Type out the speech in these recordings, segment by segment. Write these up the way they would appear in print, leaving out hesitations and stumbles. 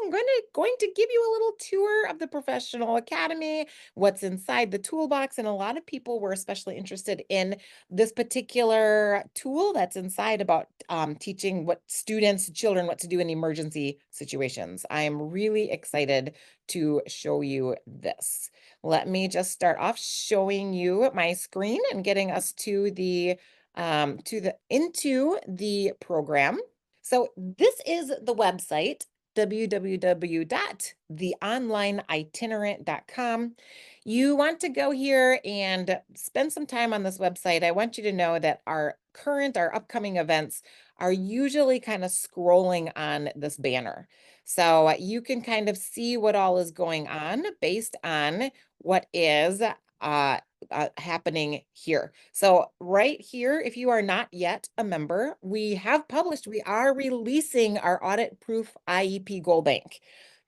I'm going to give you a little tour of the Professional Academy, what's inside the toolbox. And a lot of people were especially interested in this particular tool that's inside about teaching children, what to do in emergency situations. I am really excited to show you this. Let me just start off showing you my screen and getting us to the into the program. So this is the website, www.theonlineitinerant.com. You want to go here and spend some time on this website. I want you to know that our upcoming events are usually kind of scrolling on this banner. So you can kind of see what all is going on based on what is happening here. So right here, if you are not yet a member, we are releasing our audit proof IEP goal bank.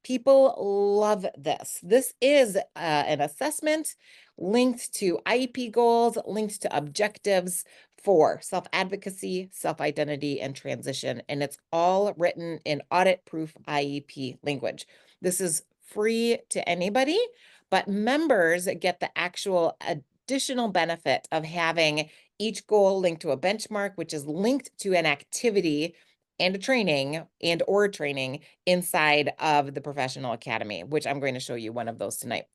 People love this. This is an assessment linked to IEP goals, linked to objectives for self-advocacy, self-identity, and transition. And it's all written in audit proof IEP language. This is free to anybody, but members get the actual additional benefit of having each goal linked to a benchmark, which is linked to an activity and a training or training inside of the Professional Academy, which I'm going to show you one of those tonight.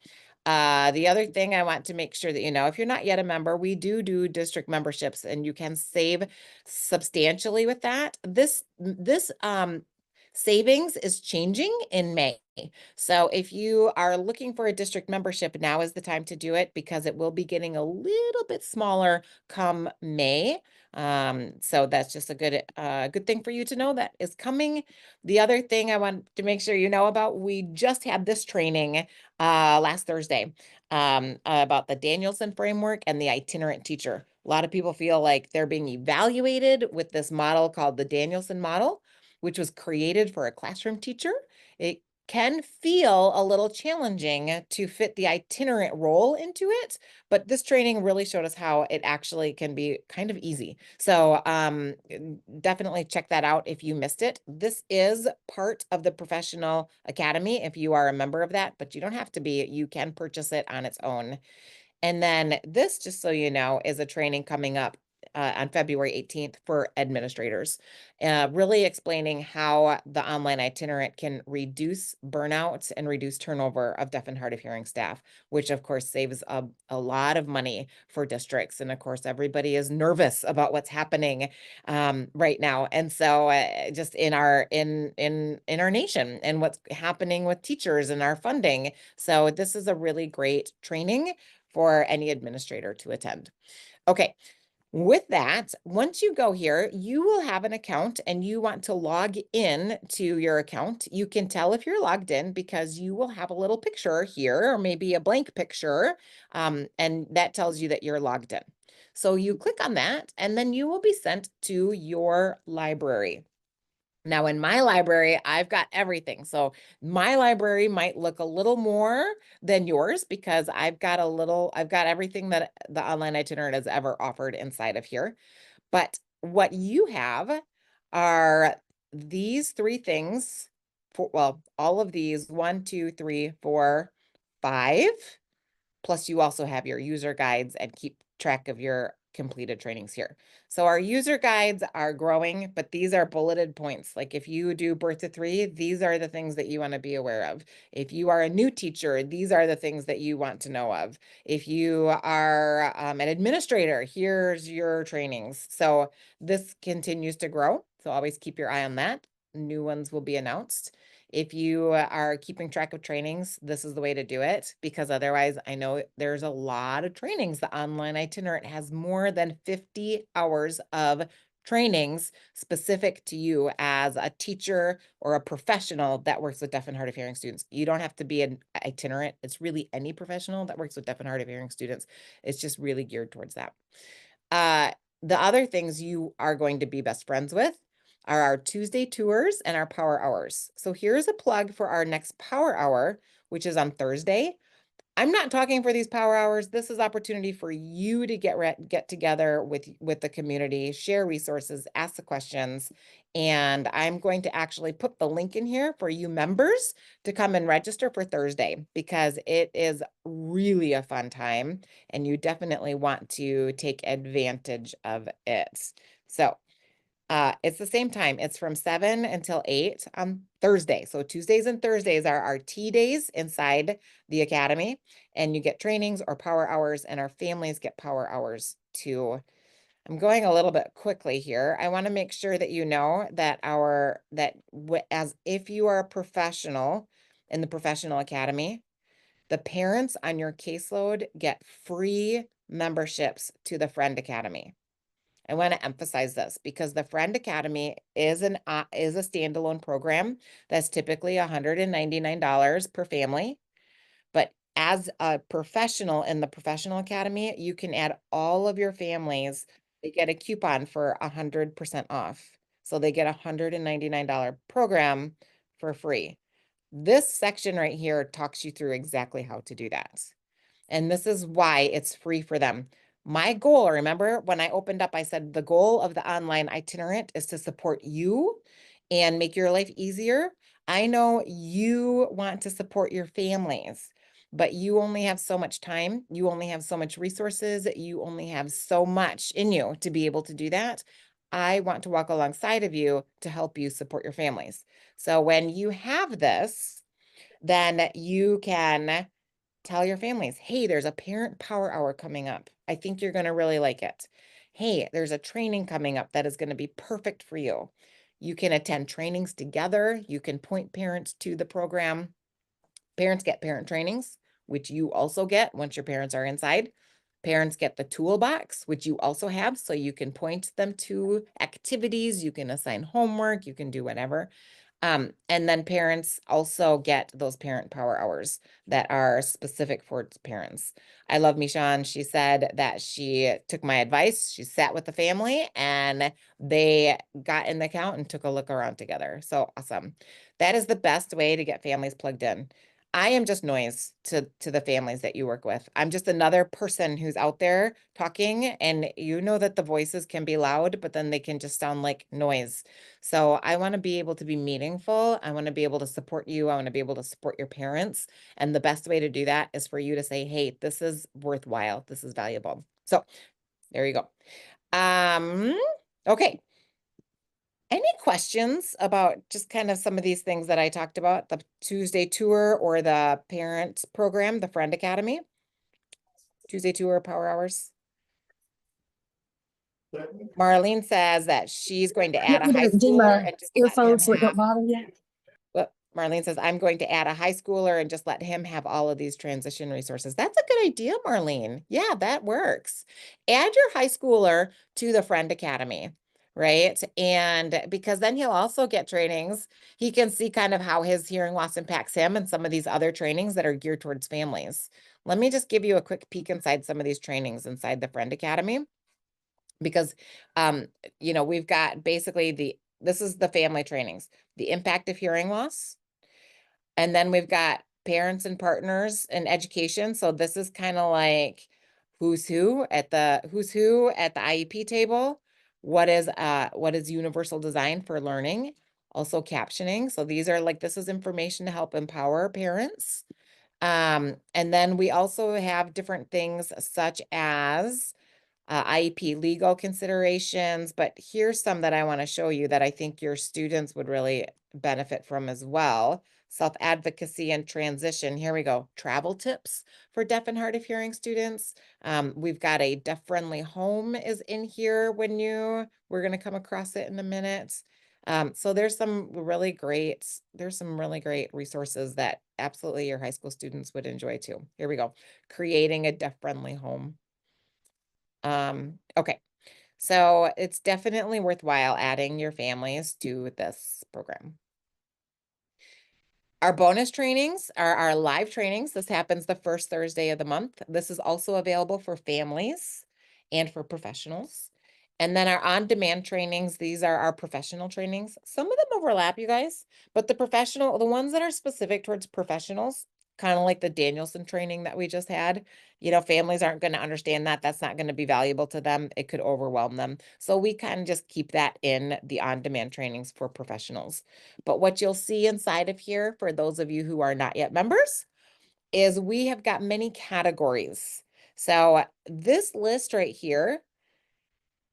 The other thing I want to make sure that you know, if you're not yet a member, we do district memberships, and you can save substantially with that. This savings is changing in May. So if you are looking for a district membership, now is the time to do it, because it will be getting a little bit smaller come May. So that's just a good thing for you to know that is coming. The other thing I want to make sure you know about, we just had this training last Thursday about the Danielson framework and the itinerant teacher. A lot of people feel like they're being evaluated with this model called the Danielson model, which was created for a classroom teacher. It can feel a little challenging to fit the itinerant role into it, but this training really showed us how it actually can be kind of easy. So definitely check that out if you missed it. This is part of the Professional Academy if you are a member of that, but you don't have to be. You can purchase it on its own. And then this, just so you know, is a training coming up on February 18th for administrators, really explaining how the online itinerant can reduce burnout and reduce turnover of deaf and hard of hearing staff, which of course saves a lot of money for districts. And of course, everybody is nervous about what's happening right now. And so just in our nation and what's happening with teachers and our funding. So this is a really great training for any administrator to attend. Okay, with that, once you go here, you will have an account and you want to log in to your account. You can tell if you're logged in because you will have a little picture here, or maybe a blank picture, and that tells you that you're logged in. So you click on that, and then you will be sent to your library. Now in my library, I've got everything. So my library might look a little more than yours because I've got everything that the online itinerant has ever offered inside of here. But what you have are these three things well, all of these, 1, 2, 3, 4, 5. Plus you also have your user guides and keep track of your completed trainings here. So our user guides are growing, but these are bulleted points. Like if you do birth to 3, these are the things that you want to be aware of. If you are a new teacher, these are the things that you want to know of. If you are an administrator, here's your trainings. So this continues to grow. So always keep your eye on that. New ones will be announced. If you are keeping track of trainings, this is the way to do it, because otherwise I know there's a lot of trainings. The online itinerant has more than 50 hours of trainings specific to you as a teacher or a professional that works with deaf and hard of hearing students. You don't have to be an itinerant. It's really any professional that works with deaf and hard of hearing students. It's just really geared towards that. The other things you are going to be best friends with are our Tuesday tours and our power hours. So here's a plug for our next power hour, which is on Thursday. I'm not talking for these power hours. This is opportunity for you to get together with the community, share resources, ask the questions, and I'm going to actually put the link in here for you members to come and register for Thursday because it is really a fun time and you definitely want to take advantage of it. So it's the same time. It's from 7 until 8 on Thursday. So Tuesdays and Thursdays are our tea days inside the academy, and you get trainings or power hours, and our families get power hours too. I'm going a little bit quickly here. I want to make sure that you know that as if you are a professional in the professional academy, the parents on your caseload get free memberships to the Friend Academy. I want to emphasize this because the Friend Academy is a standalone program that's typically $199 per family. But as a professional in the Professional Academy, you can add all of your families. They get a coupon for 100% off. So they get a $199 program for free. This section right here talks you through exactly how to do that. And this is why it's free for them. My goal, remember when I opened up, I said the goal of the online itinerant is to support you and make your life easier. I know you want to support your families, but you only have so much time. You only have so much resources. You only have so much in you to be able to do that. I want to walk alongside of you to help you support your families. So when you have this, then you can tell your families, hey, there's a parent power hour coming up. I think you're going to really like it. Hey, there's a training coming up that is going to be perfect for you. You can attend trainings together. You can point parents to the program. Parents get parent trainings, which you also get once your parents are inside. Parents get the toolbox, which you also have, so you can point them to activities, you can assign homework, you can do whatever. And then parents also get those parent power hours that are specific for parents. I love Michonne. She said that she took my advice. She sat with the family and they got in the account and took a look around together. So awesome. That is the best way to get families plugged in. I am just noise to the families that you work with. I'm just another person who's out there talking, and you know that the voices can be loud, but then they can just sound like noise. So I want to be able to be meaningful. I want to be able to support you. I want to be able to support your parents. And the best way to do that is for you to say, hey, this is worthwhile. This is valuable. So there you go. Okay. Any questions about just kind of some of these things that I talked about, the Tuesday tour or the parent program, the Friend Academy? Tuesday tour, power hours. Marlene says that she's going to add a high schooler and just let him earphones so it don't have. bother you. Well, Marlene says, I'm going to add a high schooler and just let him have all of these transition resources. That's a good idea, Marlene. Yeah, that works. Add your high schooler to the Friend Academy, right? And because then he'll also get trainings. He can see kind of how his hearing loss impacts him and some of these other trainings that are geared towards families. Let me just give you a quick peek inside some of these trainings inside the Friend Academy. Because, we've got basically this is the family trainings, the impact of hearing loss. And then we've got parents and partners in education. So this is kind of like who's who at the IEP table. What is universal design for learning? Also captioning. So these are this is information to help empower parents. And then we also have different things such as IEP legal considerations, but here's some that I want to show you that I think your students would really benefit from as well. Self-advocacy and transition. Here we go. Travel tips for deaf and hard of hearing students. We've got a deaf-friendly home is in here we're going to come across it in a minute. So there's some really great resources that absolutely your high school students would enjoy too. Here we go. Creating a deaf-friendly home. Okay. So it's definitely worthwhile adding your families to this program. Our bonus trainings are our live trainings. This happens the first Thursday of the month. This is also available for families and for professionals. And then our on-demand trainings, these are our professional trainings. Some of them overlap, you guys, but the ones that are specific towards professionals kind of like the Danielson training that we just had. You know, families aren't going to understand that. That's not going to be valuable to them. It could overwhelm them. So we kind of just keep that in the on-demand trainings for professionals. But what you'll see inside of here, for those of you who are not yet members, is we have got many categories. So this list right here,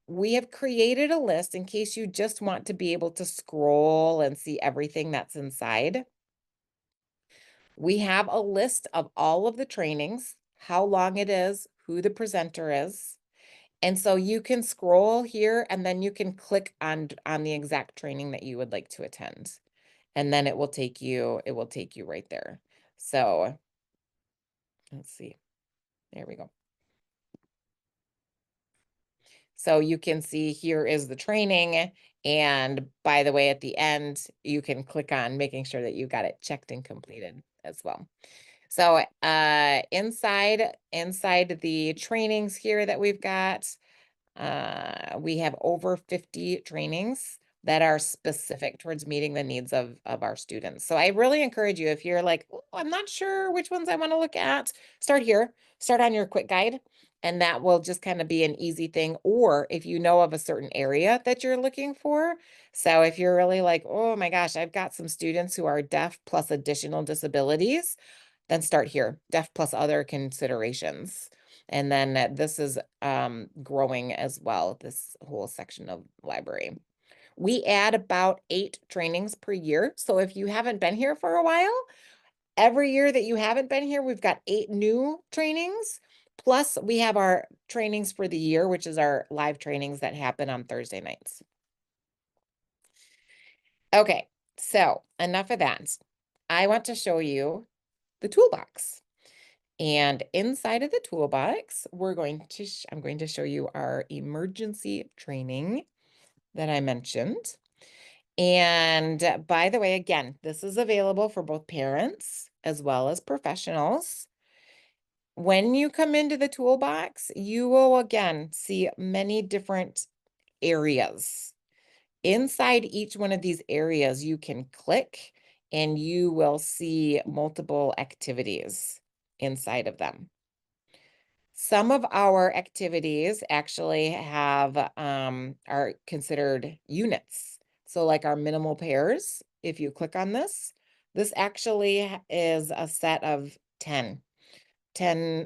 we have created a list in case you just want to be able to scroll and see everything that's inside. We have a list of all of the trainings, how long it is, who the presenter is. And so you can scroll here and then you can click on the exact training that you would like to attend. And then it will take you right there. So let's see. There we go. So you can see here is the training. And by the way, at the end, you can click on making sure that you got it checked and completed as well. So inside the trainings here that we've got, we have over 50 trainings that are specific towards meeting the needs of our students. So I really encourage you, if you're like, "Oh, I'm not sure which ones I want to look at," start here, start on your quick guide, and that will just kind of be an easy thing. Or if you know of a certain area that you're looking for. So if you're really like, oh my gosh, I've got some students who are deaf plus additional disabilities, then start here, deaf plus other considerations. And then this is growing as well, this whole section of library. We add about 8 trainings per year. So if you haven't been here for a while, every year that you haven't been here, we've got 8 new trainings. Plus we have our trainings for the year, which is our live trainings that happen on Thursday nights. Okay, so enough of that. I want to show you the toolbox. And inside of the toolbox, I'm going to show you our emergency training that I mentioned. And by the way, again, this is available for both parents as well as professionals. When you come into the toolbox, you will again see many different areas. Inside each one of these areas, you can click and you will see multiple activities inside of them. Some of our activities actually are considered units. So like our minimal pairs, if you click on this, this actually is a set of 10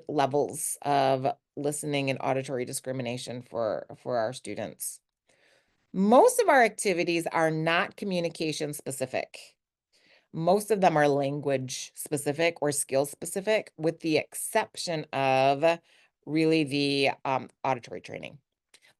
levels of listening and auditory discrimination for our students. Most of our activities are not communication specific. Most of them are language specific or skill specific, with the exception of really the auditory training.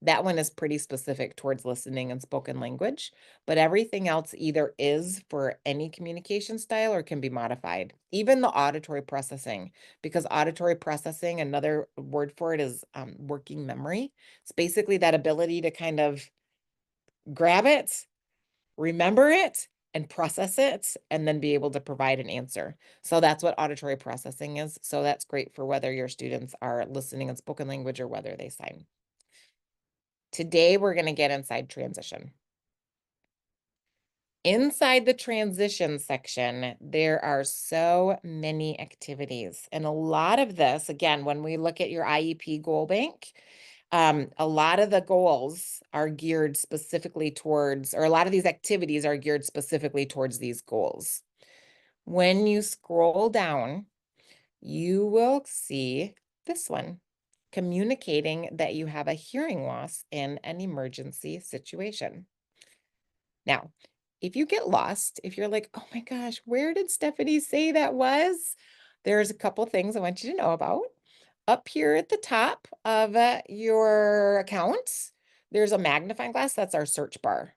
That one is pretty specific towards listening and spoken language, but everything else either is for any communication style or can be modified. Even the auditory processing, because auditory processing, another word for it is working memory. It's basically that ability to kind of grab it, remember it, and process it, and then be able to provide an answer. So that's what auditory processing is. So that's great for whether your students are listening in spoken language or whether they sign. Today, we're going to get inside transition. Inside the transition section, there are so many activities. And a lot of this, again, when we look at your IEP goal bank, a lot of the goals are geared specifically towards, or a lot of these activities are geared specifically towards these goals. When you scroll down, you will see this one, communicating that you have a hearing loss in an emergency situation. Now, if you get lost, if you're like, oh my gosh, where did Stephanie say that was? There's a couple things I want you to know about. Up here at the top of your account, there's a magnifying glass. That's our search bar.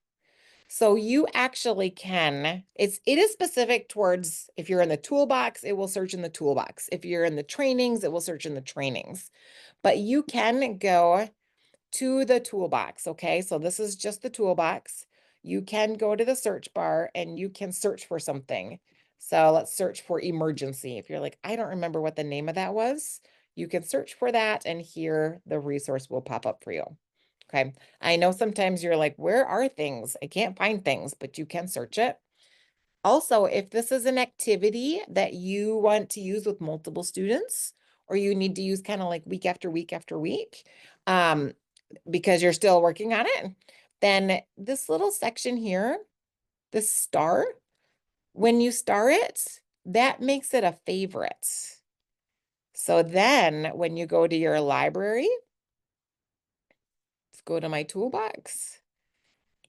So you actually can, it is specific towards, if you're in the toolbox, it will search in the toolbox. If you're in the trainings, it will search in the trainings. But you can go to the toolbox, okay? So this is just the toolbox. You can go to the search bar and you can search for something. So let's search for emergency. If you're like, I don't remember what the name of that was, you can search for that and here the resource will pop up for you. Okay. I know sometimes you're like, where are things? I can't find things, but you can search it. Also, if this is an activity that you want to use with multiple students, or you need to use kind of like week after week after week, um, because you're still working on it, then this little section here, this star, when you star it, that makes it a favorite. So then when you go to your library, let's go to my toolbox,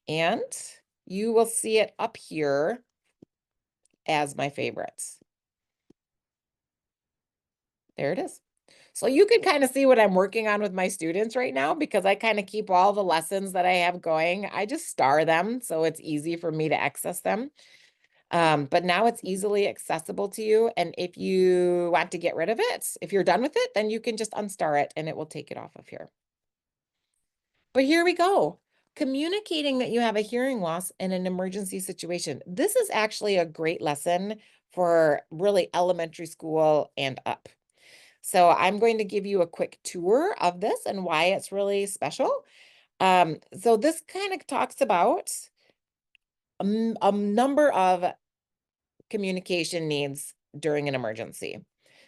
and you will see it up here as my favorites. There it is. So you can kind of see what I'm working on with my students right now, because I kind of keep all the lessons that I have going. I just star them so it's easy for me to access them. But now it's easily accessible to you. And if you want to get rid of it, if you're done with it, then you can just unstar it and it will take it off of here. But here we go. Communicating that you have a hearing loss in an emergency situation. This is actually a great lesson for really elementary school and up. So I'm going to give you a quick tour of this and why it's really special. So this kind of talks about a number of communication needs during an emergency.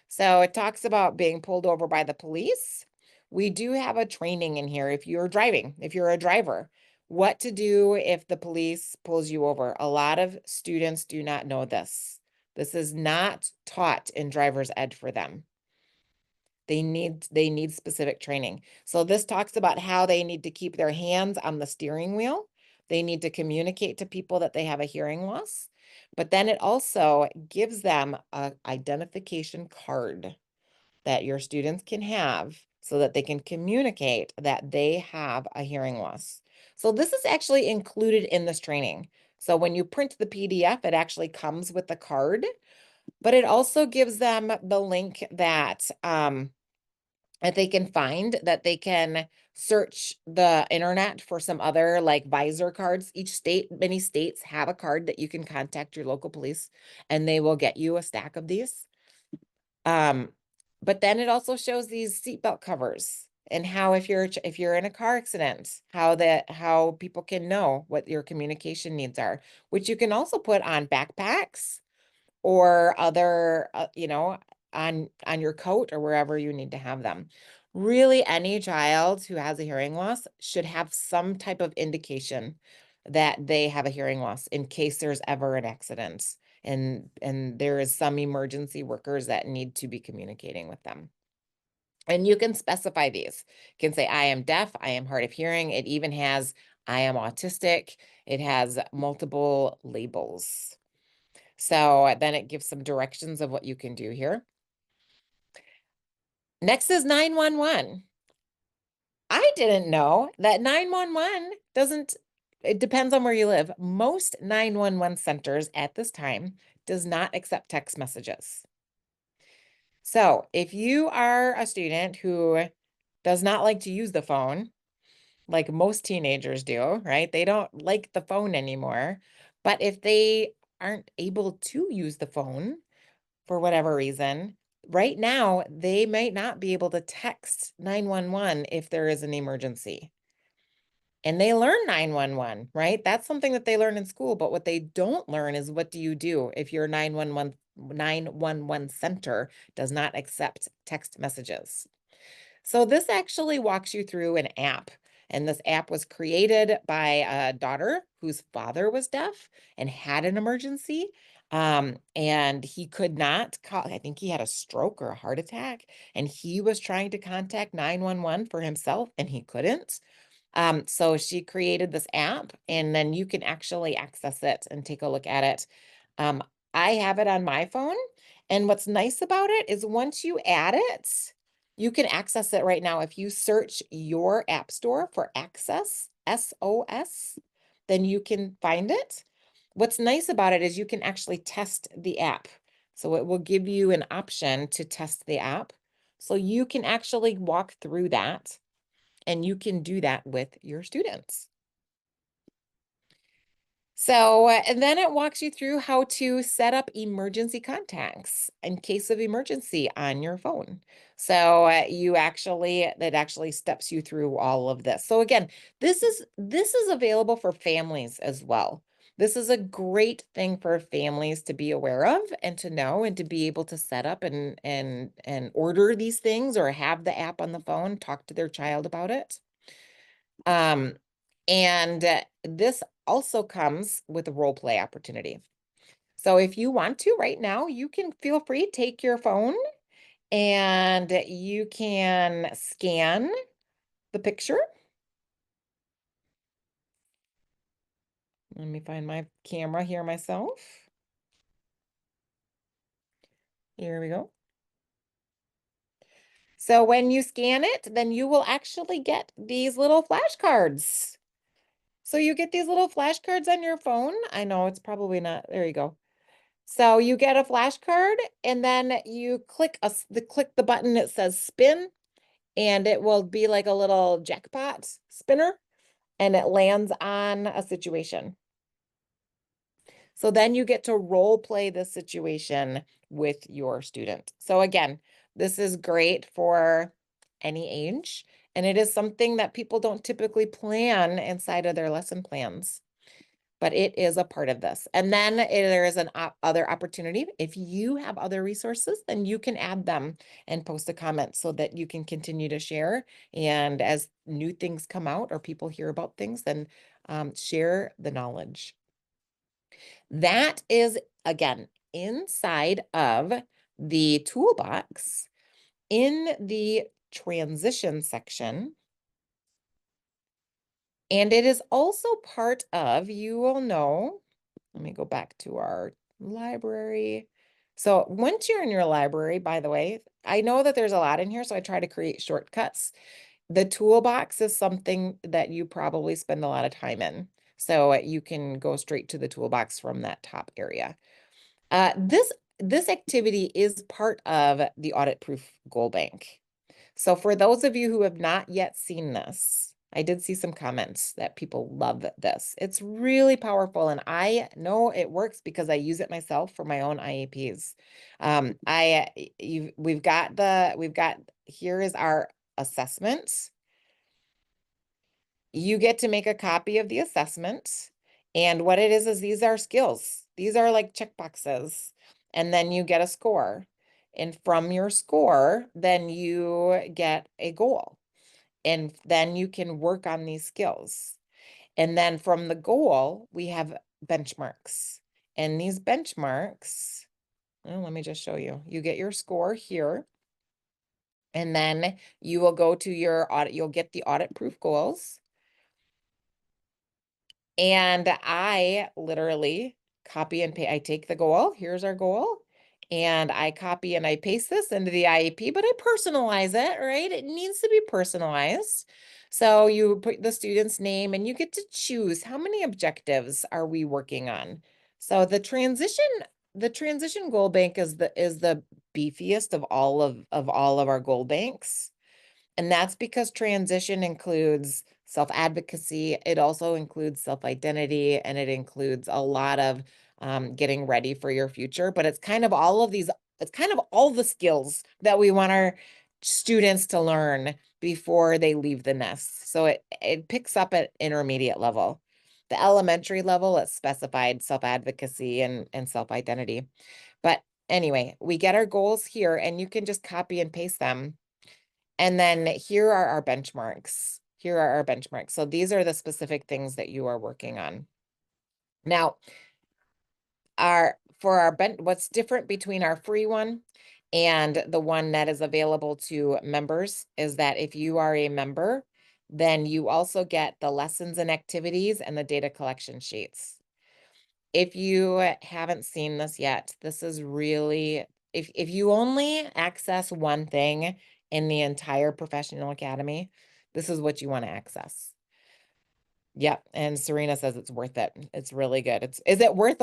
So it talks about being pulled over by the police. We do have a training in here if you're driving, if you're a driver, what to do if the police pulls you over. A lot of students do not know this. This is not taught in driver's ed for them. They need specific training. So this talks about how they need to keep their hands on the steering wheel. They need to communicate to people that they have a hearing loss. But then it also gives them an identification card that your students can have so that they can communicate that they have a hearing loss. So this is actually included in this training. So when you print the PDF, it actually comes with the card, but it also gives them the link that they can find, that they can search the internet for some other like visor cards. Many states have a card that you can contact your local police and they will get you a stack of these. But then it also shows these seatbelt covers and how if you're in a car accident, how people can know what your communication needs are, which you can also put on backpacks or other, on your coat or wherever you need to have them. Really, any child who has a hearing loss should have some type of indication that they have a hearing loss in case there's ever an accident. And there is some emergency workers that need to be communicating with them. And you can specify these. You can say, I am deaf, I am hard of hearing. It even has, I am autistic. It has multiple labels. So then it gives some directions of what you can do here. Next is 911. I didn't know that 911 doesn't, it depends on where you live. Most 911 centers at this time does not accept text messages. So if you are a student who does not like to use the phone, like most teenagers do, right? They don't like the phone anymore. But if they aren't able to use the phone for whatever reason, right now, they might not be able to text 911 if there is an emergency. And they learn 911, right? That's something that they learn in school, but what they don't learn is what do you do if your 911 center does not accept text messages. So this actually walks you through an app. And this app was created by a daughter whose father was deaf and had an emergency. And he could not call, I think he had a stroke or a heart attack, and he was trying to contact 911 for himself and he couldn't. So she created this app and then you can actually access it and take a look at it. Um, I have it on my phone. And what's nice about it is once you add it, you can access it right now. If you search your app store for Access, SOS, then you can find it. What's nice about it is you can actually test the app. So it will give you an option to test the app. So you can actually walk through that and you can do that with your students. So, and then it walks you through how to set up emergency contacts in case of emergency on your phone. So that actually steps you through all of this. So again, this is available for families as well. This is a great thing for families to be aware of and to know and to be able to set up and order these things or have the app on the phone, talk to their child about it. Um, and this also comes with a role play opportunity. So if you want to right now, you can feel free, take your phone and you can scan the picture. Let me find my camera here myself. Here we go. So when you scan it, then you will actually get these little flashcards. So you get these little flashcards on your phone. I know it's probably not, there you go. So you get a flashcard and then you click the button that says spin, and it will be like a little jackpot spinner and it lands on a situation. So then you get to role play the situation with your student. So again, this is great for any age, and it is something that people don't typically plan inside of their lesson plans, but it is a part of this. And then there is an other opportunity. If you have other resources, then you can add them and post a comment so that you can continue to share. And as new things come out or people hear about things, then share the knowledge. That is, again, inside of the toolbox in the transition section. And it is also part of, you will know, let me go back to our library. So once you're in your library, by the way, I know that there's a lot in here, so I try to create shortcuts. The toolbox is something that you probably spend a lot of time in. So you can go straight to the toolbox from that top area. This activity is part of the Audit Proof Goal Bank. So for those of you who have not yet seen this, I did see some comments that people love this. It's really powerful, and I know it works because I use it myself for my own IEPs. Here is our assessment. You get to make a copy of the assessment. And what it is these are skills. These are like check boxes. And then you get a score. And from your score, then you get a goal. And then you can work on these skills. And then from the goal, we have benchmarks. And these benchmarks, well, let me just show you. You get your score here. And then you will go to your audit, you'll get the audit proof goals. And I literally copy and paste. I take the goal, here's our goal, and I copy and I paste this into the IEP, but I personalize it, right? It needs to be personalized. So you put the student's name and you get to choose how many objectives are we working on. So the transition goal bank is the beefiest of all of our goal banks. And that's because transition includes self-advocacy. It also includes self-identity, and it includes a lot of getting ready for your future. But it's kind of all of these, it's kind of all the skills that we want our students to learn before they leave the nest. So it picks up at intermediate level. The elementary level, it's specified self-advocacy and self-identity. But anyway, we get our goals here, and you can just copy and paste them. And then here are our benchmarks. Here are our benchmarks. So these are the specific things that you are working on. Now, what's different between our free one and the one that is available to members is that if you are a member, then you also get the lessons and activities and the data collection sheets. If you haven't seen this yet, this is really, if you only access one thing in the entire professional academy, this is what you want to access. Yep. And Serena says it's worth it. It's really good. Is it worth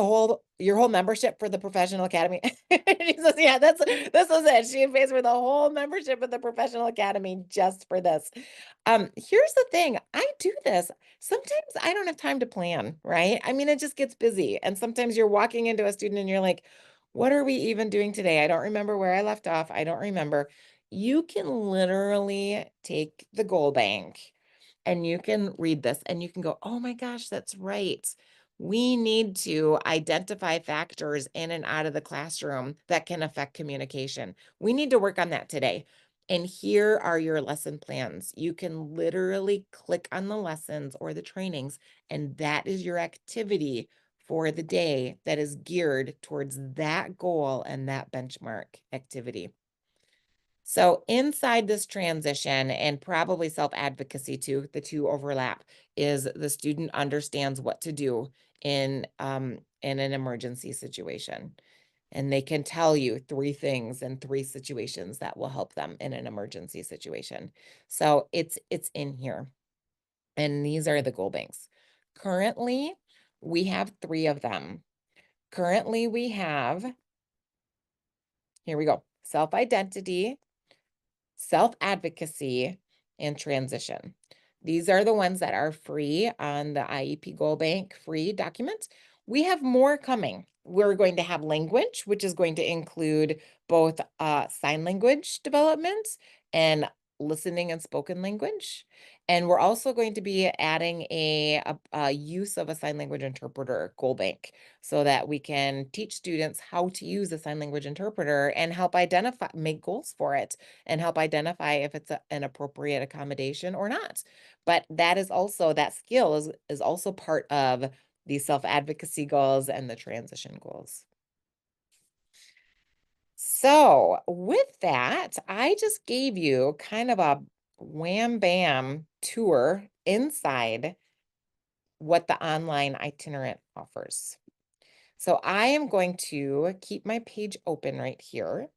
your whole membership for the professional academy? She says, yeah, this is it. She pays for the whole membership of the professional academy just for this. Here's the thing. I do this. Sometimes I don't have time to plan, right? I mean, it just gets busy. And sometimes you're walking into a student and you're like, what are we even doing today? I don't remember where I left off. I don't remember. You can literally take the goal bank and you can read this and you can go, oh my gosh, that's right. We need to identify factors in and out of the classroom that can affect communication. We need to work on that today. And here are your lesson plans. You can literally click on the lessons or the trainings, and that is your activity for the day that is geared towards that goal and that benchmark activity. So inside this transition, and probably self-advocacy too, the two overlap, is the student understands what to do in an emergency situation. And they can tell you 3 things and 3 situations that will help them in an emergency situation. So it's in here. And these are the goal banks. Currently, we have 3 of them. Currently, we have, here we go, self-identity, self-advocacy, and transition. These are the ones that are free on the IEP Goal Bank free documents. We have more coming. We're going to have language, which is going to include both sign language development and listening and spoken language. And we're also going to be adding a use of a sign language interpreter goal bank so that we can teach students how to use a sign language interpreter and help identify, make goals for it and help identify if it's an appropriate accommodation or not. But that is also, that skill is also part of the self-advocacy goals and the transition goals. So with that, I just gave you kind of a wham bam tour inside what the online itinerant offers. So I am going to keep my page open right here.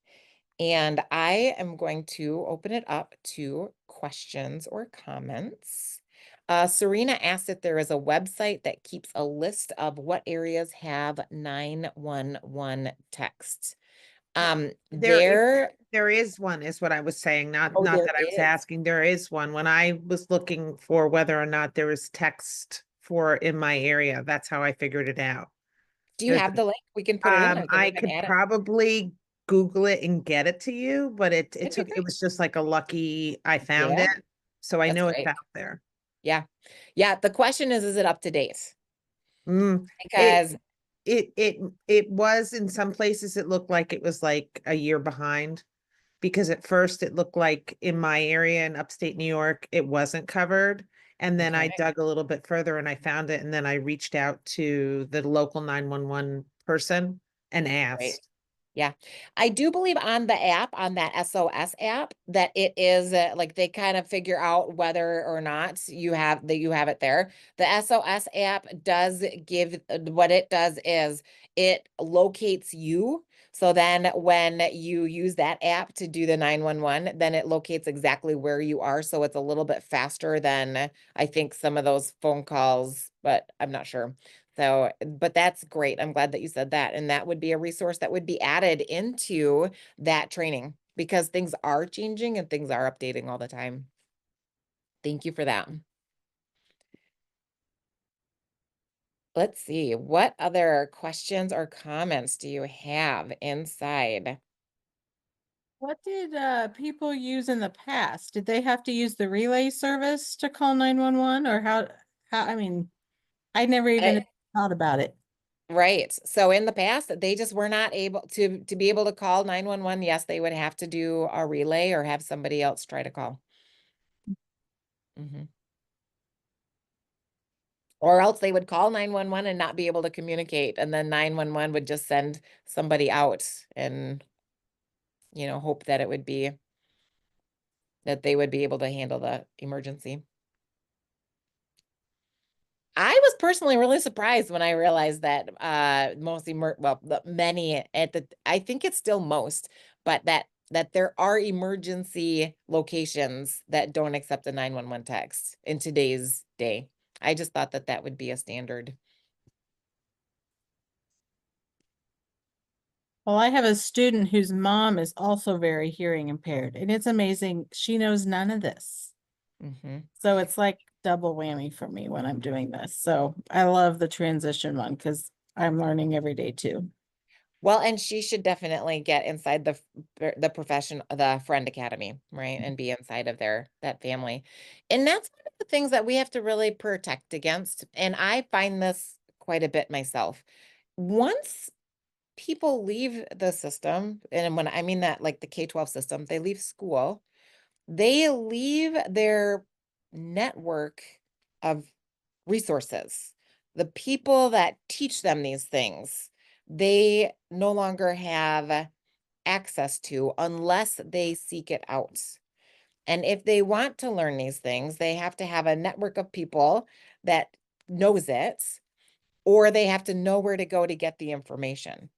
And I am going to open it up to questions or comments. Serena asked if there is a website that keeps a list of what areas have 911 text. There is There, there is one, is what I was saying, oh, not there that I was is. asking. There is one. When I was looking for whether or not there was text for in my area, that's how I figured it out. Do you There's have the link? We can put it in. I can I even could add it. probably Google it and get it to you, but That'd be it great. was just like a lucky I found Yeah, it. So I that's know it's great. out there. Yeah. Yeah. The question is it up to date? Mm. It Because it was in some places it looked like it was like a year behind because at first it looked like in my area in upstate New York it wasn't covered. And then I okay. dug a little bit further and I found it. And then I reached out to the local 911 person and Right. asked. Yeah. I do believe on the app, on that SOS app, that it is like they kind of figure out whether or not you have it there. The SOS app does give what it does is it locates you. So then when you use that app to do the 911, then it locates exactly where you are. So it's a little bit faster than I think some of those phone calls, but I'm not sure. So, but that's great. I'm glad that you said that. And that would be a resource that would be added into that training because things are changing and things are updating all the time. Thank you for that. Let's see. What other questions or comments do you have inside? What did people use in the past? Did they have to use the relay service to call 911 or how I mean, I never even Uh, thought about it. right. So in the past, they just were not able to be able to call 911. Yes, they would have to do a relay or have somebody else try to call. Mhm. Or else they would call 911 and not be able to communicate, and then 911 would just send somebody out and, hope that that they would be able to handle the emergency. I was personally really surprised when I realized that, many I think it's still most, but that there are emergency locations that don't accept a 911 text in today's day. I just thought that that would be a standard. Well, I have a student whose mom is also very hearing impaired, and it's amazing. She knows none of this. Mhm. So it's like double whammy for me when I'm doing this. So I love the transition one because I'm learning every day too. Well, and she should definitely get inside the profession, the friend academy, right? And be inside of that family. And that's one of the things that we have to really protect against. And I find this quite a bit myself. Once people leave the system, and when I mean that, like the K-12 system, they leave school, they leave their network of resources. The people that teach them these things, they no longer have access to unless they seek it out. And if they want to learn these things, they have to have a network of people that knows it, or they have to know where to go to get the information.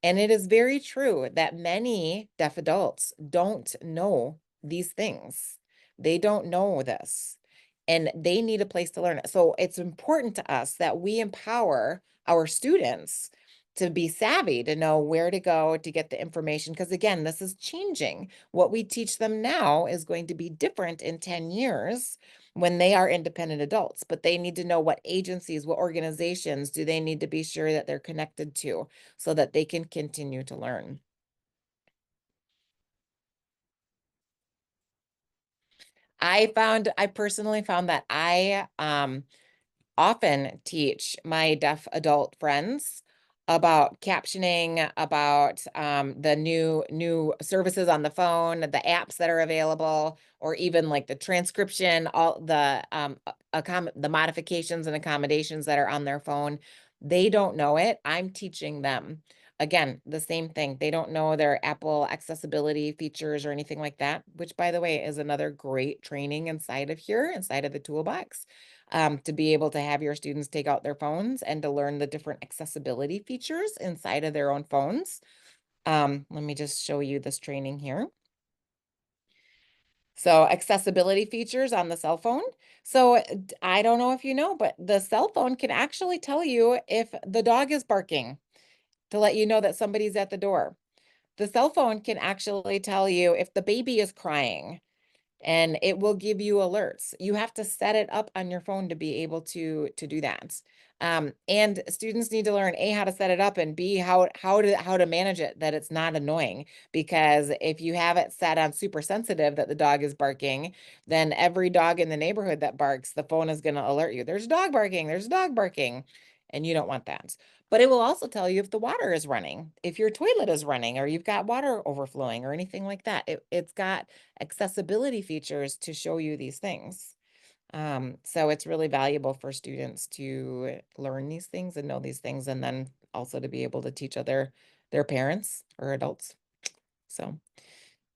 And it is very true that many deaf adults don't know these things. They don't know this, and they need a place to learn it. So it's important to us that we empower our students to be savvy, to know where to go to get the information. Because again, this is changing. What we teach them now is going to be different in 10 years when they are independent adults, but they need to know what agencies, what organizations do they need to be sure that they're connected to so that they can continue to learn. I personally found that I often teach my deaf adult friends about captioning, about the new services on the phone, the apps that are available, or even like the transcription, all the the modifications and accommodations that are on their phone. They don't know it. I'm teaching them. Again, the same thing. They don't know their Apple accessibility features or anything like that, which by the way is another great training inside of here, inside of the toolbox, to be able to have your students take out their phones and to learn the different accessibility features inside of their own phones. Let me just show you this training here. So accessibility features on the cell phone. So I don't know if you know, but the cell phone can actually tell you if the dog is barking to let you know that somebody's at the door. The cell phone can actually tell you if the baby is crying, and it will give you alerts. You have to set it up on your phone to be able to do that. And students need to learn A, how to set it up, and B, how to manage it, that it's not annoying. Because if you have it set on super sensitive that the dog is barking, then every dog in the neighborhood that barks, the phone is going to alert you. There's a dog barking, there's a dog barking, and you don't want that. But it will also tell you if the water is running, if your toilet is running, or you've got water overflowing or anything like that. It's got accessibility features to show you these things. So it's really valuable for students to learn these things and know these things, and then also to be able to teach their parents or adults. So,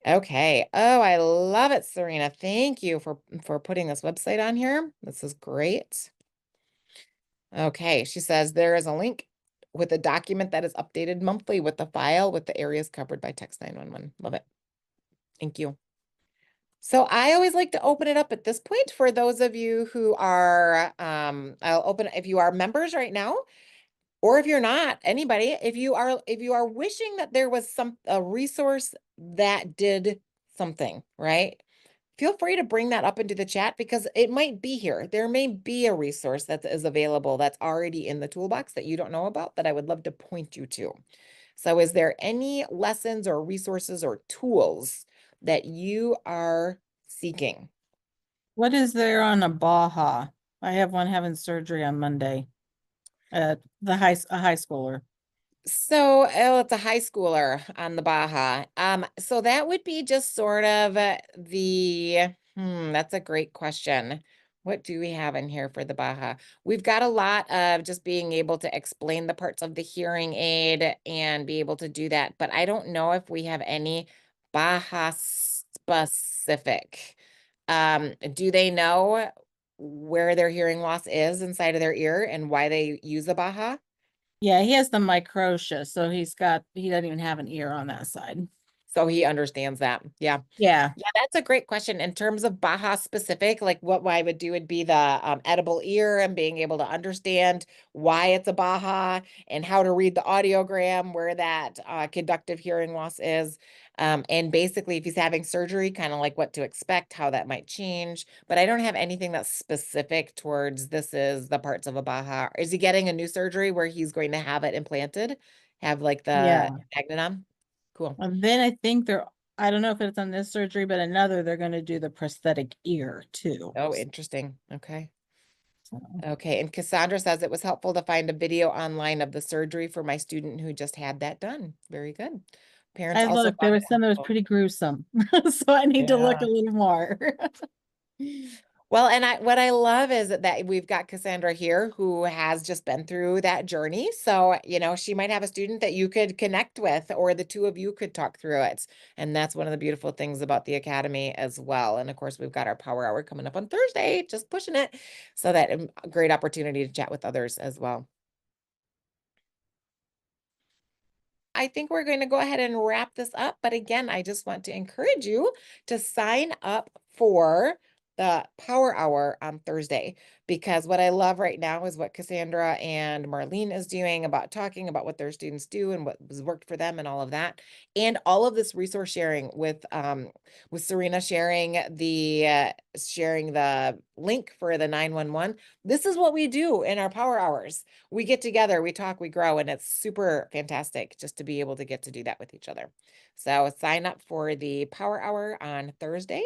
okay. Oh, I love it, Serena. Thank you for putting this website on here. This is great. Okay, she says there is a link with a document that is updated monthly with the file with the areas covered by text 911. Love it. Thank you. So I always like to open it up at this point for those of you who are, I'll open, if you are members right now, or if you're not, anybody, if you are wishing that there was a resource that did something, right? Feel free to bring that up into the chat because it might be here. There may be a resource that is available that's already in the toolbox that you don't know about that I would love to point you to. So is there any lessons or resources or tools that you are seeking? What is there on a Baja? I have one having surgery on Monday. A high schooler. So, oh, it's a high schooler on the Baja. So that would be just sort of that's a great question. What do we have in here for the Baja? We've got a lot of just being able to explain the parts of the hearing aid and be able to do that, but I don't know if we have any Baja specific. Do they know where their hearing loss is inside of their ear and why they use a Baja? Yeah, he has the microtia, so he doesn't even have an ear on that side. So he understands that. Yeah. Yeah. Yeah, that's a great question. In terms of Baja specific, like what I would do would be the edible ear and being able to understand why it's a Baja and how to read the audiogram, where that conductive hearing loss is. And basically, if he's having surgery, kind of like what to expect, how that might change. But I don't have anything that's specific towards this is the parts of a Baja. Is he getting a new surgery where he's going to have it implanted? Have like the Yeah. magnet on? Cool. And then I don't know if it's on this surgery, but another, they're going to do the prosthetic ear too. Oh, interesting. Okay. So Okay, and Cassandra says it was helpful to find a video online of the surgery for my student who just had that done. Very good. Parents I also looked, there found it was some that was helpful. pretty gruesome. So I need to look Yeah. a little more. Well, and what I love is that we've got Cassandra here who has just been through that journey. So, she might have a student that you could connect with, or the two of you could talk through it. And that's one of the beautiful things about the Academy as well. And of course, we've got our Power Hour coming up on Thursday, just pushing it. So that a great opportunity to chat with others as well. I think we're going to go ahead and wrap this up. But again, I just want to encourage you to sign up for the Power Hour on Thursday, because what I love right now is what Cassandra and Marlene is doing about talking about what their students do and what was worked for them and all of that. And all of this resource sharing with Serena sharing the link for the 911. This is what we do in our Power Hours. We get together, we talk, we grow, and it's super fantastic just to be able to get to do that with each other. So sign up for the Power Hour on Thursday,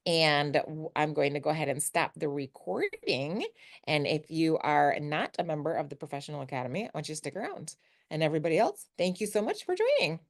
and I'm going to go ahead and stop the recording. And if you are not a member of the Professional Academy, I want you to stick around. And everybody else, thank you so much for joining.